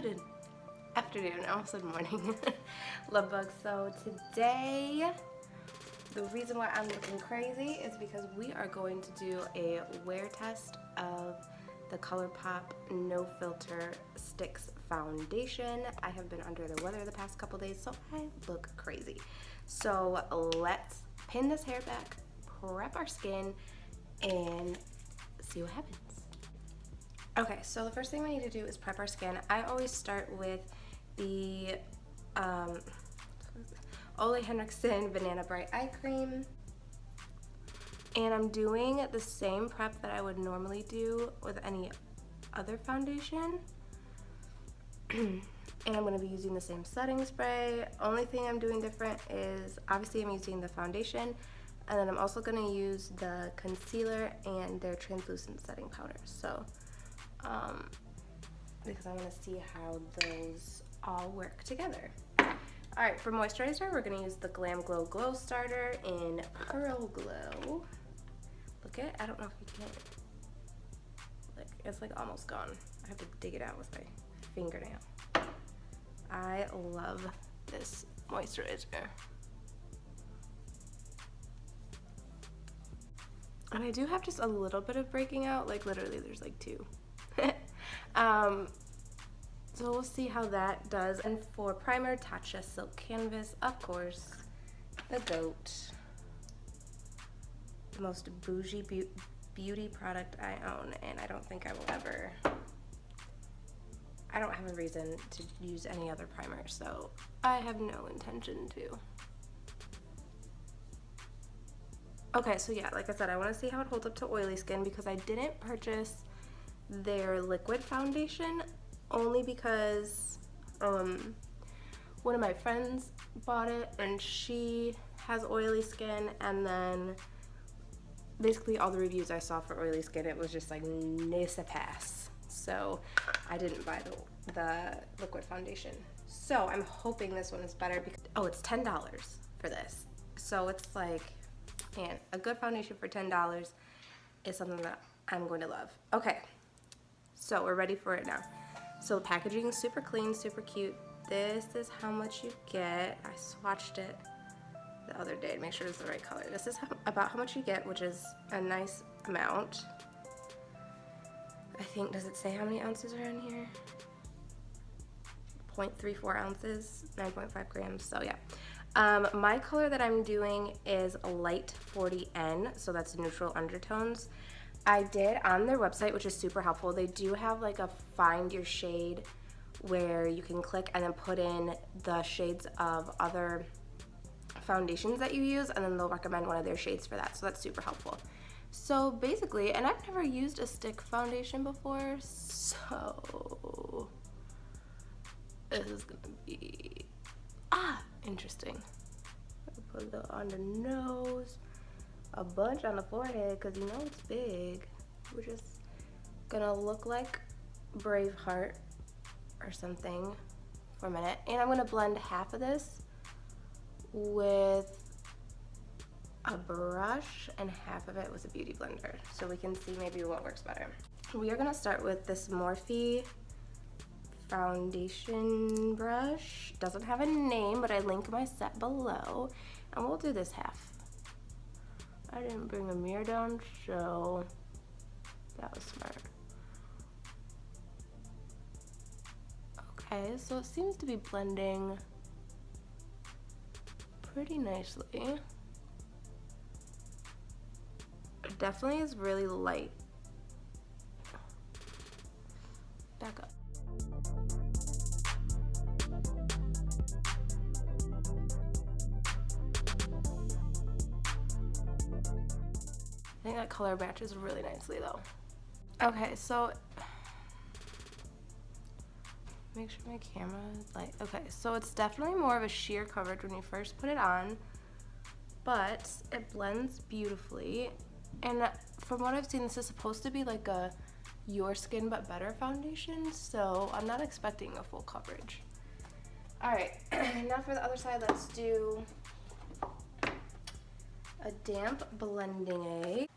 Good afternoon, I almost said morning. Love bug. So today, the reason why I'm looking crazy is because we are going to do a wear test of the Colourpop No Filter Stix foundation. I have been under the weather the past couple days, so I look crazy. So let's pin this hair back, prep our skin, and see what happens. Okay, so the first thing we need to do is prep our skin. I always start with the Ole Henriksen Banana Bright Eye Cream. And I'm doing the same prep that I would normally do with any other foundation. And I'm going to be using the same setting spray. Only thing I'm doing different is obviously I'm using the foundation, and then I'm also going to use the concealer and their translucent setting powder. So because I want to see how those all work together. Alright, for moisturizer, we're going to use the Glam Glow Glow Starter in Pearl Glow. Look at it. I don't know if you can. Like, it's like almost gone. I have to dig it out with my fingernail. I love this moisturizer. And I do have just a little bit of breaking out, like literally there's like 2. So we'll see how that does. And for primer, Tatcha Silk Canvas, of course, the GOAT. The most bougie beauty product I own, and I don't think I will ever. I don't have a reason to use any other primer, so I have no intention to. Okay, so yeah, like I said, I want to see how it holds up to oily skin because I didn't purchase their liquid foundation only because one of my friends bought it and she has oily skin, and then basically all the reviews I saw for oily skin, it was just like nissa pass. So I didn't buy the liquid foundation. So I'm hoping this one is better because, oh, it's $10 for this. So it's like, man, a good foundation for $10 is something that I'm going to love. Okay, so we're ready for it now. So the packaging is super clean, super cute. This is how much you get. I swatched it the other day to make sure it's the right color. This is about how much you get, which is a nice amount. I think, does it say how many ounces are in here? 0.34 ounces, 9.5 grams, so yeah. My color that I'm doing is light 40N, so that's neutral undertones. I did on their website, which is super helpful. They do have like a find your shade where you can click and then put in the shades of other foundations that you use, and then they'll recommend one of their shades for that, so that's super helpful. So basically, and I've never used a stick foundation before, so this is gonna be interesting. Put a little on the nose, a bunch on the forehead because you know it's big. We're just gonna look like Braveheart or something for a minute, and I'm gonna blend half of this with a brush and half of it with a beauty blender so we can see maybe what works better. We are gonna start with this Morphe foundation brush. Doesn't have a name, but I link my set below, and we'll do this half. I didn't bring a mirror down, so that was smart. Okay, so it seems to be blending pretty nicely. It definitely is really light. Back up. I think that color matches really nicely though. Okay, so make sure my camera is light. Okay, so it's definitely more of a sheer coverage when you first put it on, but it blends beautifully. And from what I've seen, this is supposed to be like a Your Skin But Better foundation, so I'm not expecting a full coverage. Alright, now for the other side, let's do a damp blending aid.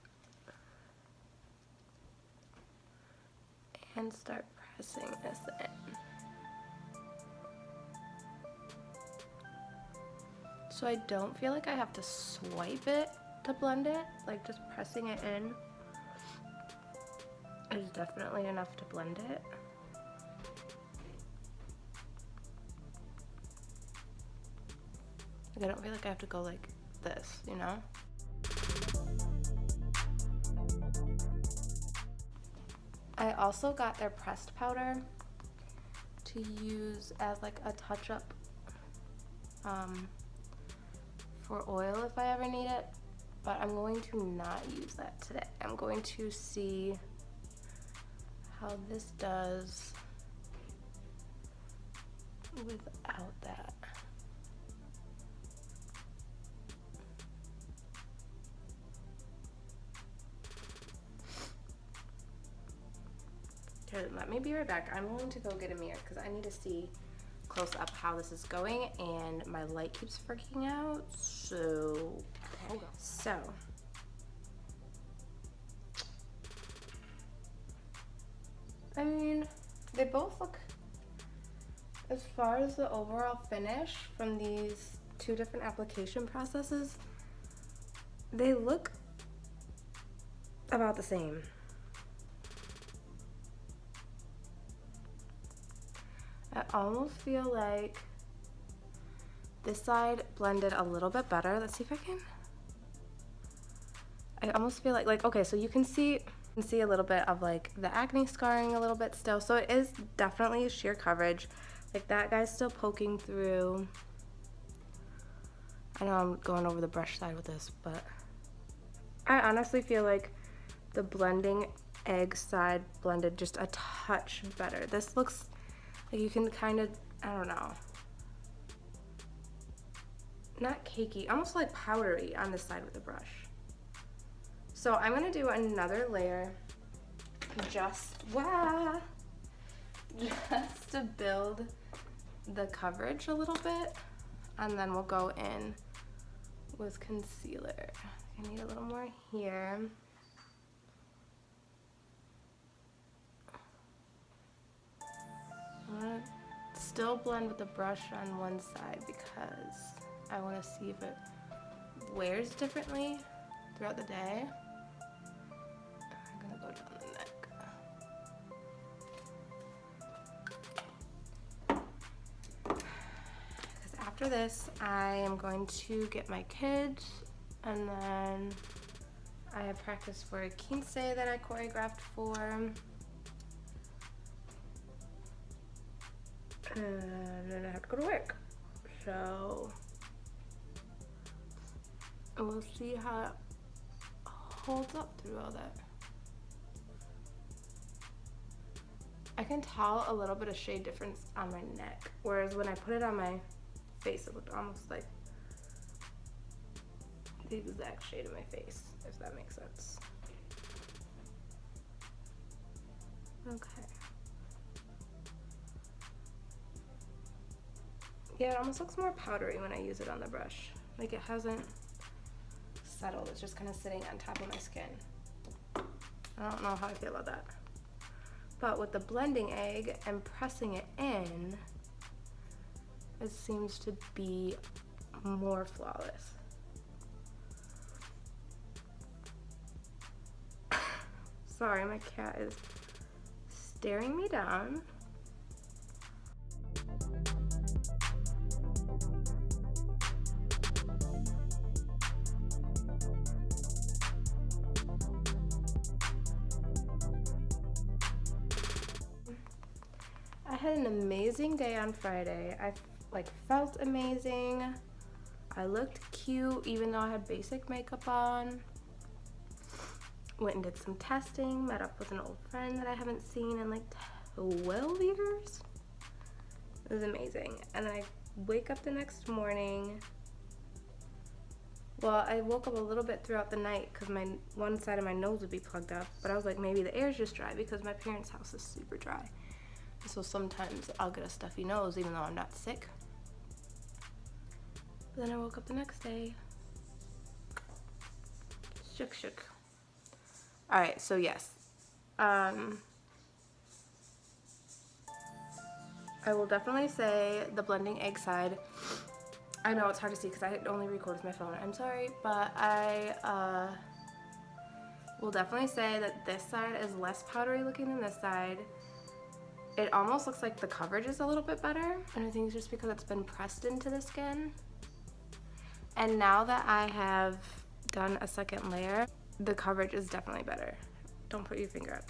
And start pressing this in. So I don't feel like I have to swipe it to blend it. Like just pressing it in is definitely enough to blend it. Like I don't feel like I have to go like this, you know? I also got their pressed powder to use as like a touch-up for oil if I ever need it, but I'm going to not use that today. I'm going to see how this does without that. Okay, let me be right back. I'm going to go get a mirror because I need to see close up how this is going, and my light keeps freaking out. So I mean, they both look, as far as the overall finish from these two different application processes, they look about the same. I almost feel like this side blended a little bit better. Let's see if I can. I almost feel like okay, so you can see a little bit of like the acne scarring a little bit still. So it is definitely sheer coverage. Like that guy's still poking through. I know I'm going over the brush side with this, but I honestly feel like the blending egg side blended just a touch better. This looks like you can kind of, I don't know, not cakey, almost like powdery on this side with the brush. So I'm gonna do another layer just to build the coverage a little bit, and then we'll go in with concealer. I need a little more here. I'm gonna still blend with the brush on one side because I want to see if it wears differently throughout the day. I'm gonna go down the neck. Because after this, I am going to get my kids, and then I have practice for a quince that I choreographed for. And then I have to go to work. So we'll see how it holds up through all that. I can tell a little bit of shade difference on my neck, whereas when I put it on my face, it looked almost like the exact shade of my face, if that makes sense. Okay. Yeah, it almost looks more powdery when I use it on the brush. Like it hasn't settled, it's just kind of sitting on top of my skin. I don't know how I feel about that. But with the blending egg and pressing it in, it seems to be more flawless. Sorry, my cat is staring me down. I had an amazing day on Friday. I felt amazing. I looked cute even though I had basic makeup on. Went and did some testing, met up with an old friend that I haven't seen in like 12 years. It was amazing. And then I wake up the next morning. Well, I woke up a little bit throughout the night because my one side of my nose would be plugged up, but I was like, maybe the air's just dry because my parents' house is super dry. So sometimes I'll get a stuffy nose even though I'm not sick. But then I woke up the next day. Shook. Alright, so yes. I will definitely say the blending egg side, I know it's hard to see because I only record with my phone. I'm sorry, but I will definitely say that this side is less powdery looking than this side. It almost looks like the coverage is a little bit better, and I think it's just because it's been pressed into the skin. And now that I have done a second layer, the coverage is definitely better. Don't put your finger up.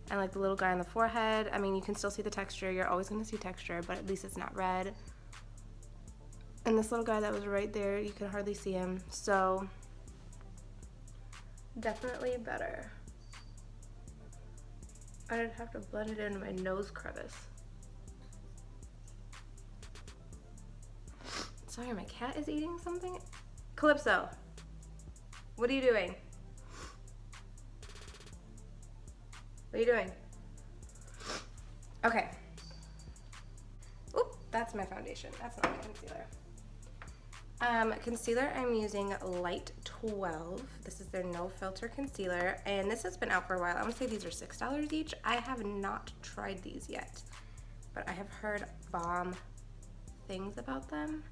And like the little guy on the forehead, I mean, you can still see the texture. You're always gonna see texture, but at least it's not red. And this little guy that was right there, you can hardly see him. So definitely better. I'd have to blend it into my nose crevice. Sorry, my cat is eating something. Calypso, what are you doing? What are you doing? Okay. Oop, that's my foundation. That's not my concealer. Concealer, I'm using Light 12. This is their no filter concealer, and this has been out for a while. I want to say these are $6 each. I have not tried these yet, but I have heard bomb things about them.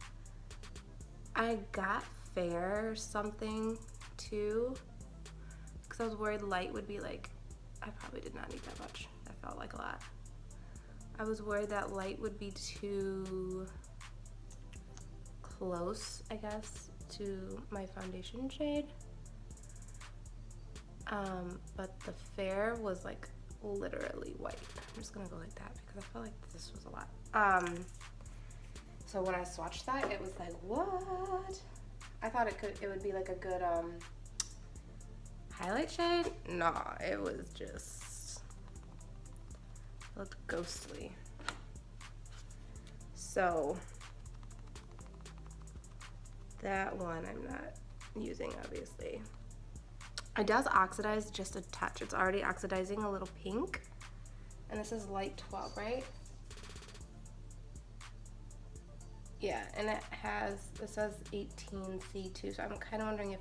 I got Fair something too, because I was worried Light would be like, I probably did not need that much. That felt like a lot. I was worried that Light would be too close, I guess, to my foundation shade. But the Fair was like literally white. I'm just gonna go like that because I felt like this was a lot. So when I swatched that, it was like, what? I thought it would be like a good highlight shade. Nah, it was just, it looked ghostly. So that one I'm not using, obviously. It does oxidize just a touch. It's already oxidizing a little pink. And this is Light 12, right? Yeah, and it says 18C2, so I'm kind of wondering if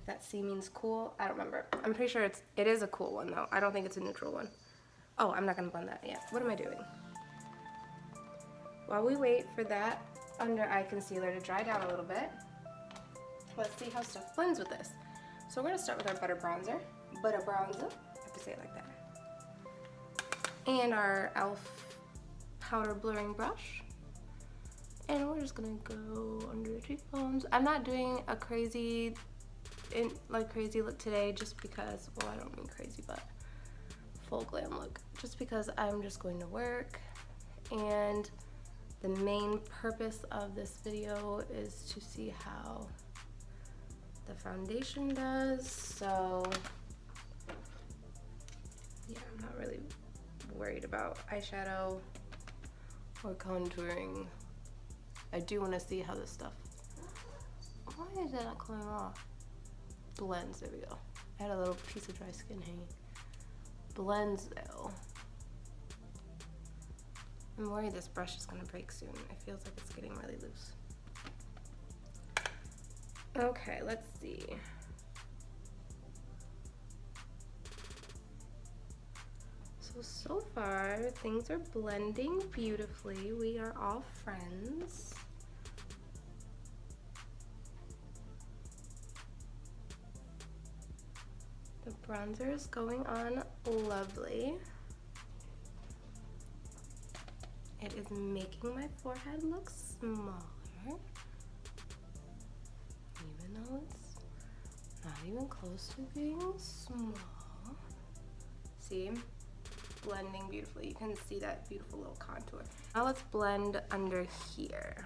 that C means cool. I don't remember. I'm pretty sure it is a cool one though. I don't think it's a neutral one. Oh, I'm not gonna blend that yet. What am I doing? While we wait for that under eye concealer to dry down a little bit, let's see how stuff blends with this. So we're gonna start with our butter bronzer. Butter bronzer, I have to say it like that. And our e.l.f. powder blurring brush. And we're just gonna go under the cheekbones. I'm not doing a crazy look today just because, well, I don't mean crazy, but full glam look. Just because I'm just going to work, and the main purpose of this video is to see how the foundation does. So yeah, I'm not really worried about eyeshadow or contouring. I do want to see how this stuff, why is that not coming off? Blends, there we go. I had a little piece of dry skin hanging. Blends though. I'm worried this brush is gonna break soon. It feels like it's getting really loose. Okay, let's see. So far, things are blending beautifully. We are all friends. The bronzer is going on lovely. It is making my forehead look smaller, even though it's not even close to being small. See? Blending beautifully. You can see that beautiful little contour. Now let's blend under here.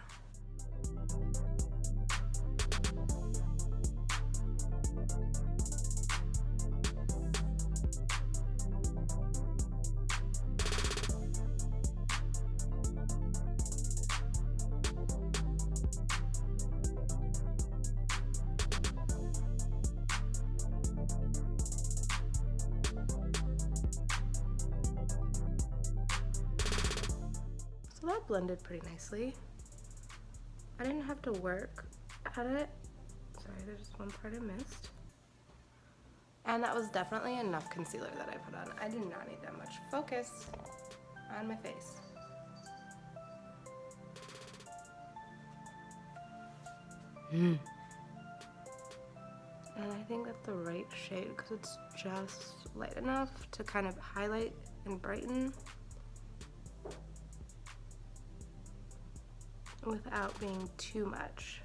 So that blended pretty nicely. I didn't have to work at it. Sorry, there's just one part I missed. And that was definitely enough concealer that I put on. I did not need that much. Focus on my face. And I think that's the right shade because it's just light enough to kind of highlight and brighten without being too much.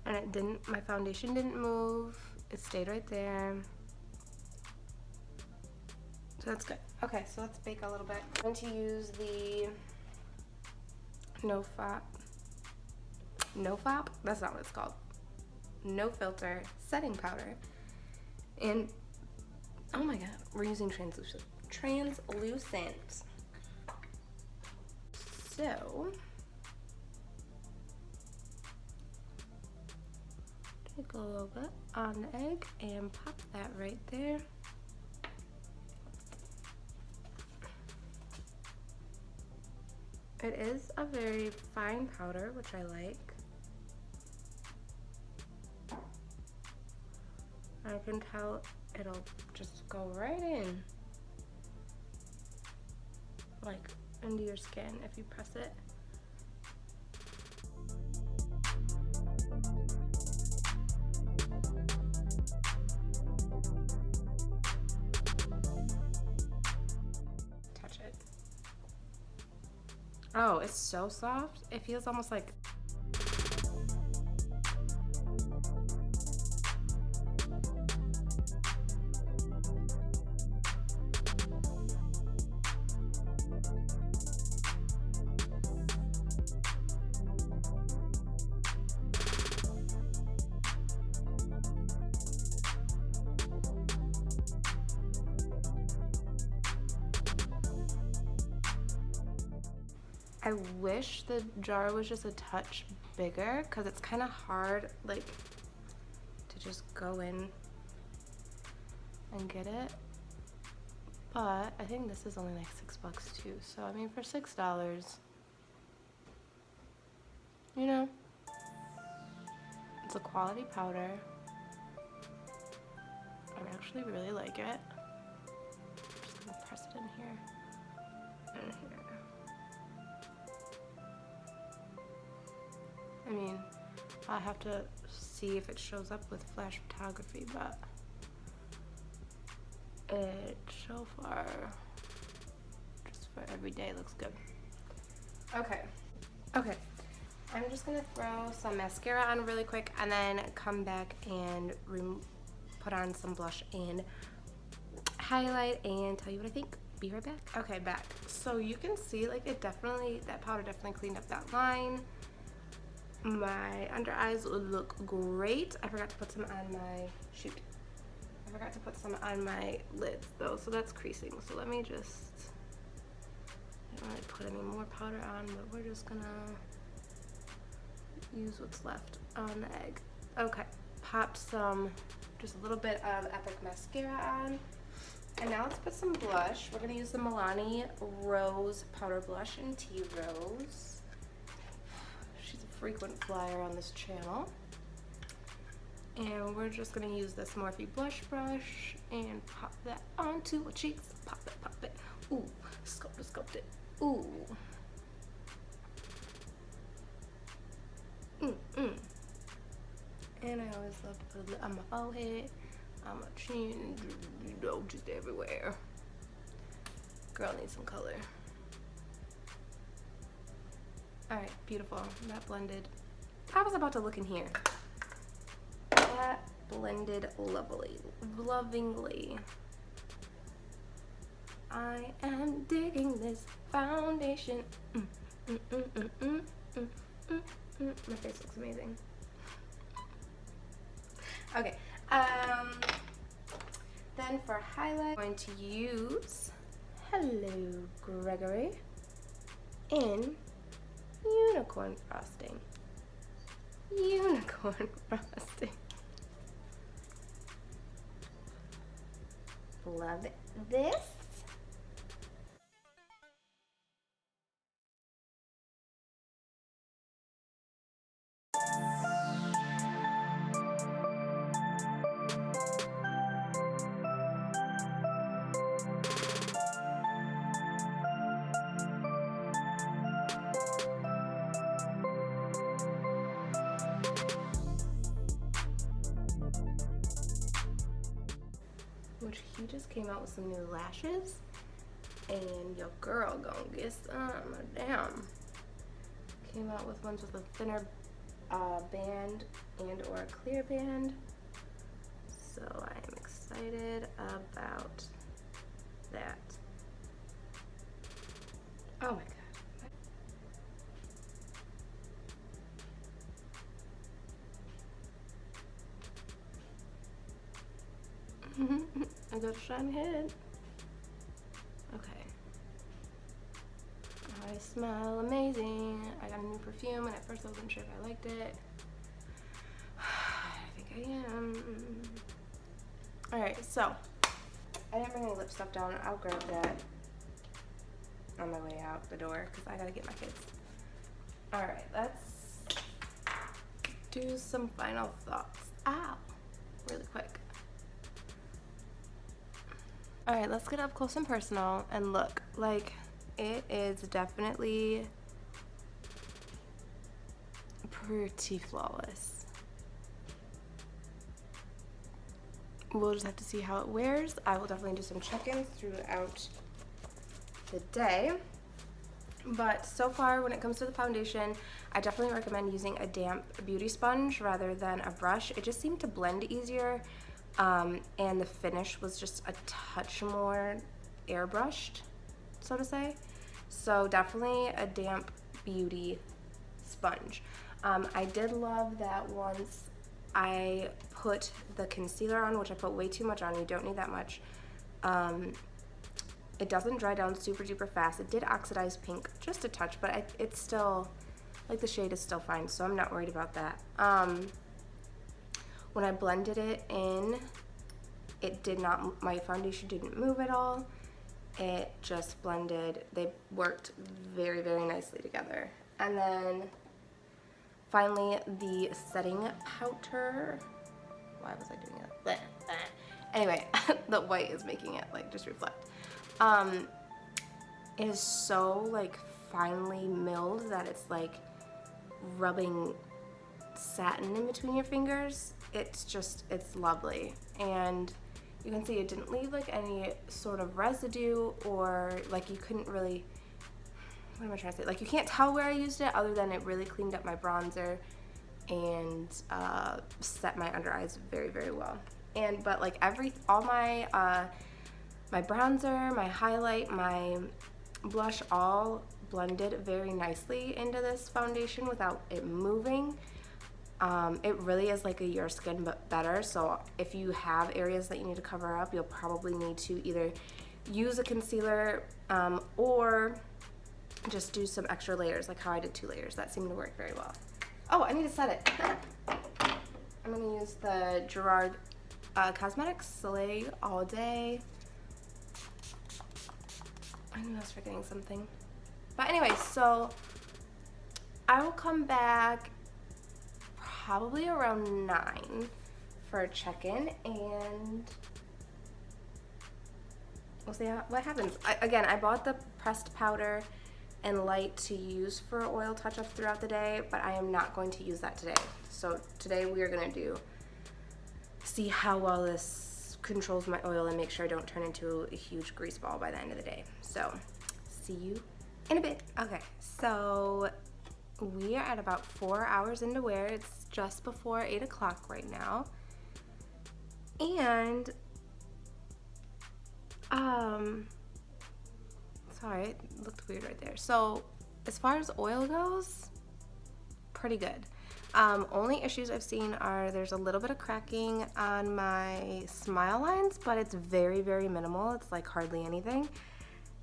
And it didn't, my foundation didn't move. It stayed right there. So that's good. Okay, so let's bake a little bit. I'm going to use the No Fop? That's not what it's called. No Filter setting powder. And oh my god, we're using translucent. So take a little bit on the egg and pop that right there. It is a very fine powder, which I like. I can tell it'll just go right in, like into your skin if you press it. Touch it. Oh, it's so soft. It feels almost like I wish the jar was just a touch bigger because it's kind of hard like to just go in and get it, but I think this is only like $6 too, so I mean for $6, you know, it's a quality powder. I actually really like it. I'm just gonna press it in here and here. I mean, I have to see if it shows up with flash photography, but it so far, just for every day, looks good. Okay, I'm just gonna throw some mascara on really quick and then come back and put on some blush and highlight and tell you what I think. Be right back. Okay, back. So you can see like that powder definitely cleaned up that line. My under eyes would look great. I forgot to put some on my, I forgot to put some on my lids though, so that's creasing. So let me just, I don't really put any more powder on, but we're just gonna use what's left on the egg. Okay, popped some, just a little bit of Epic mascara on. And now let's put some blush. We're gonna use the Milani Rose Powder Blush in Tea Rose. Frequent flyer on this channel, and we're just gonna use this Morphe blush brush and pop that onto our cheeks. Pop it. Ooh, sculpt it. Ooh. And I always love to put it on my forehead, on my chin, you know, just everywhere. Girl needs some color. Alright, beautiful. That blended. I was about to look in here. That blended lovingly. I am digging this foundation. My face looks amazing. Okay. Then for highlight, I'm going to use Hello Gregory in Unicorn Frosting. Love this. which he just came out with some new lashes, and your girl gonna get some. Damn. Came out with ones with a thinner band and or a clear band. So I am excited about that. Oh my god. I got a shiny head. Okay. I smell amazing. I got a new perfume and at first I wasn't sure if I liked it. I think I am. Alright, so I didn't bring any lip stuff down. I'll grab that on my way out the door because I gotta get my kids. Alright, let's do some final thoughts. Ow! Really quick. Alright, let's get up close and personal and look. Like, it is definitely pretty flawless. We'll just have to see how it wears. I will definitely do some check-ins throughout the day. But so far, when it comes to the foundation, I definitely recommend using a damp beauty sponge rather than a brush. It just seemed to blend easier. And the finish was just a touch more airbrushed, so to say. So definitely a damp beauty sponge. I did love that once I put the concealer on, which I put way too much on, you don't need that much. It doesn't dry down super duper fast. It did oxidize pink just a touch, but it's still, like the shade is still fine, so I'm not worried about that. When I blended it in, it did not, my foundation didn't move at all. It just blended. They worked very, very nicely together. And then finally the setting powder. Why was I doing that? Bleh, bleh. Anyway, the white is making it like just reflect. It is so like finely milled that it's like rubbing satin in between your fingers. It's lovely, and you can see it didn't leave like any sort of residue, or like you couldn't really, what am I trying to say, like you can't tell where I used it other than it really cleaned up my bronzer and set my under eyes very, very well. And but like all my my bronzer, my highlight, my blush all blended very nicely into this foundation without it moving. It really is like a your skin but better, so if you have areas that you need to cover up, you'll probably need to either use a concealer or just do some extra layers, like how I did 2 layers. That seemed to work very well. Oh, I need to set it. I'm going to use the Gerard Cosmetics Soleil All Day. I knew I was forgetting something. But anyway, so I will come back probably around 9 for a check-in, and we'll see what happens. Again, I bought the pressed powder and light to use for oil touch-ups throughout the day, but I am not going to use that today. So today we are going to see how well this controls my oil and make sure I don't turn into a huge grease ball by the end of the day. So see you in a bit. Okay, so we are at about 4 hours into wear. It's just before 8 o'clock right now. And, sorry, it looked weird right there. So, as far as oil goes, pretty good. Only issues I've seen are there's a little bit of cracking on my smile lines, but it's very, very minimal. It's like hardly anything.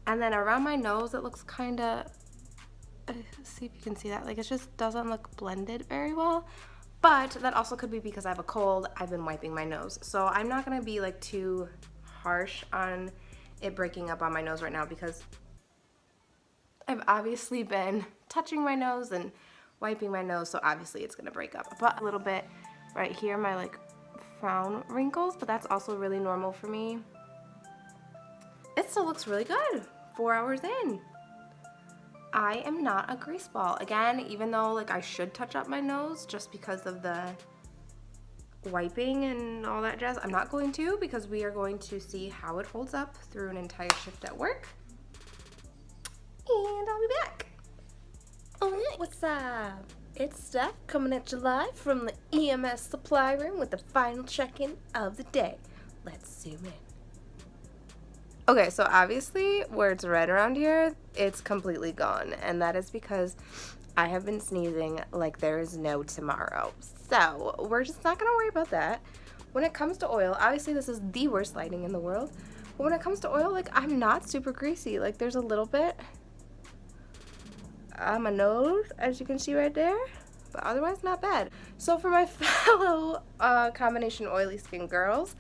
And then around my nose, it looks kind of, see if you can see that, like it just doesn't look blended very well. But that also could be because I have a cold. I've been wiping my nose, so I'm not gonna be like too harsh on it breaking up on my nose right now because I've obviously been touching my nose and wiping my nose, so obviously it's gonna break up. But a little bit right here, my like frown wrinkles, but that's also really normal for me. It still looks really good 4 hours in. I am not a grease ball. Again, even though like I should touch up my nose just because of the wiping and all that jazz. I'm not going to, because we are going to see how it holds up through an entire shift at work. And I'll be back. Alright, what's up? It's Steff coming at you live from the EMS supply room with the final check-in of the day. Let's zoom in. Okay, so obviously where it's red around here, it's completely gone. And that is because I have been sneezing like there is no tomorrow. So we're just not going to worry about that. When it comes to oil, obviously this is the worst lighting in the world. But when it comes to oil, like, I'm not super greasy. Like, there's a little bit on my nose, as you can see right there, but otherwise not bad. So for my fellow combination oily skin girls,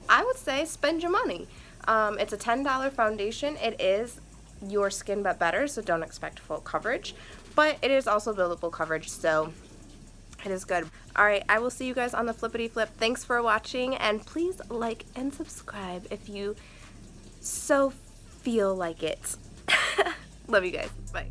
I would say spend your money. It's a $10 foundation. It is your skin but better, so don't expect full coverage, but it is also buildable coverage, so it is good. Alright, I will see you guys on the flippity flip. Thanks for watching, and please like and subscribe if you so feel like it. Love you guys. Bye.